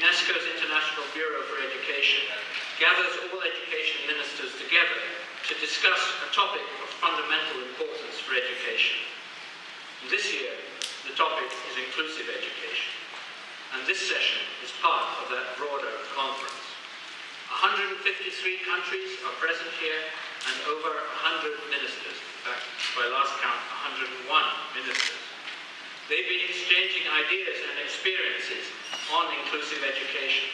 UNESCO's International Bureau for Education gathers all education ministers together to discuss a topic of fundamental importance for education. This year, the topic is inclusive education, and this session is part of that broader conference. 153 countries are present here, and over 100 ministers. In fact, by last count, 101 ministers. They've been exchanging ideas and experiences on inclusive education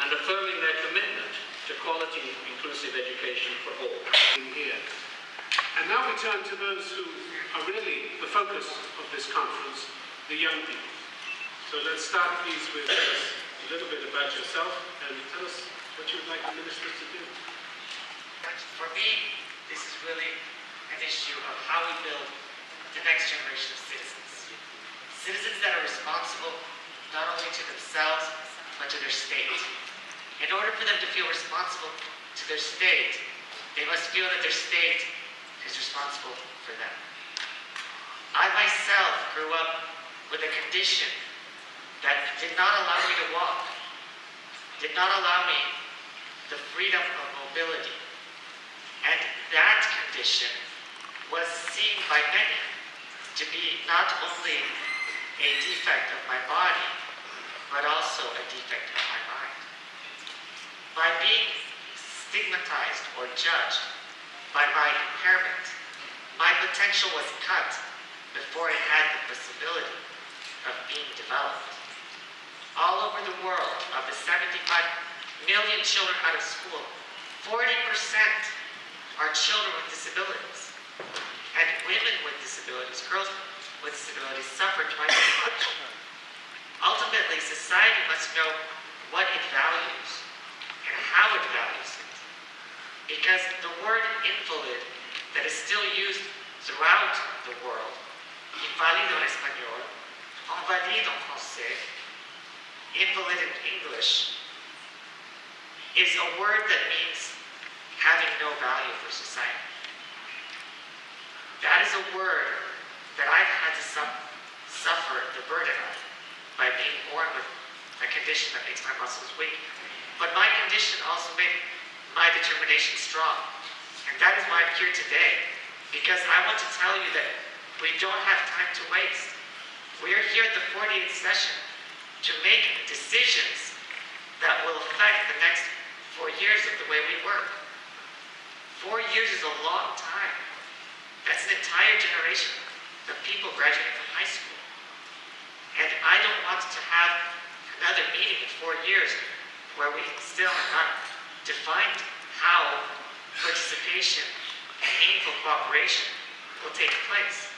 and affirming their commitment to quality inclusive education for all. Here. And now we turn to those who are really the focus of this conference, the young people. So let's start, please, with a little bit about yourself and tell us what you would like the ministers to do. For me, this is really an issue of how we build the next generation of citizens. Citizens that are responsible not only to themselves, but to their state. In order for them to feel responsible to their state, they must feel that their state is responsible for them. I myself grew up with a condition that did not allow me to walk, did not allow me the freedom of mobility. And that condition was seen by many to be not only a defect of my body, but also a defect of my mind. By being stigmatized or judged by my impairment, my potential was cut before it had the possibility of being developed. All over the world, of the 75 million children out of school, 40% are children with disabilities. And women with disabilities, girls with disabilities, suffer twice as much. Ultimately, society must know what it values and how it values it. Because the word invalid that is still used throughout the world, inválido en español, invalide en français, invalid in English, is a word that means having no value for society. That is a word that I've had to suffer the burden of by being born with a condition that makes my muscles weak. But my condition also made my determination strong. And that is why I'm here today, because I want to tell you that we don't have time to waste. We are here at the 48th session to make decisions that will affect the next 4 years of the way we work. 4 years is a long time. That's an entire generation of people graduating from high school. And I don't want to have another meeting in 4 years where we still have not defined how participation and meaningful cooperation will take place.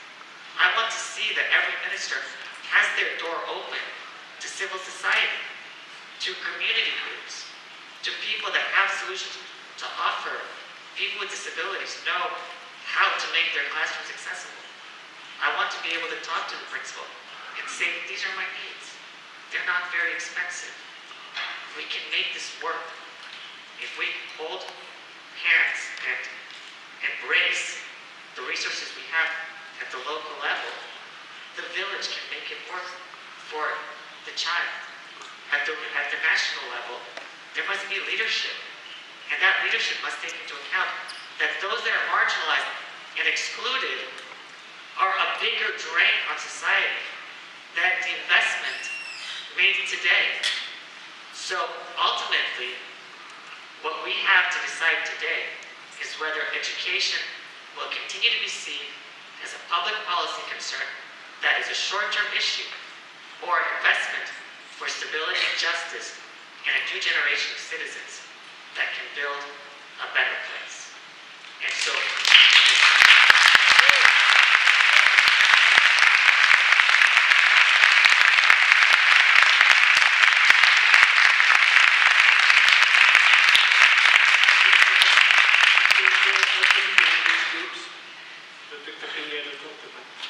I want to see that every minister has their door open to civil society, to community groups, to people that have solutions to offer. People with disabilities know how to make their classrooms accessible. I want to be able to talk to the principal and say, these are my needs. They're not very expensive. We can make this work. If we hold hands and embrace the resources we have at the local level, the village can make it work for the child. At the national level, there must be leadership. And that leadership must take into account that those that are marginalized and excluded are a bigger drain on society than the investment made today. So ultimately, what we have to decide today is whether education will continue to be seen as a public policy concern that is a short-term issue, or an investment for stability and justice and a new generation of citizens that can build a better place. And so, Dr. Pineda talked about.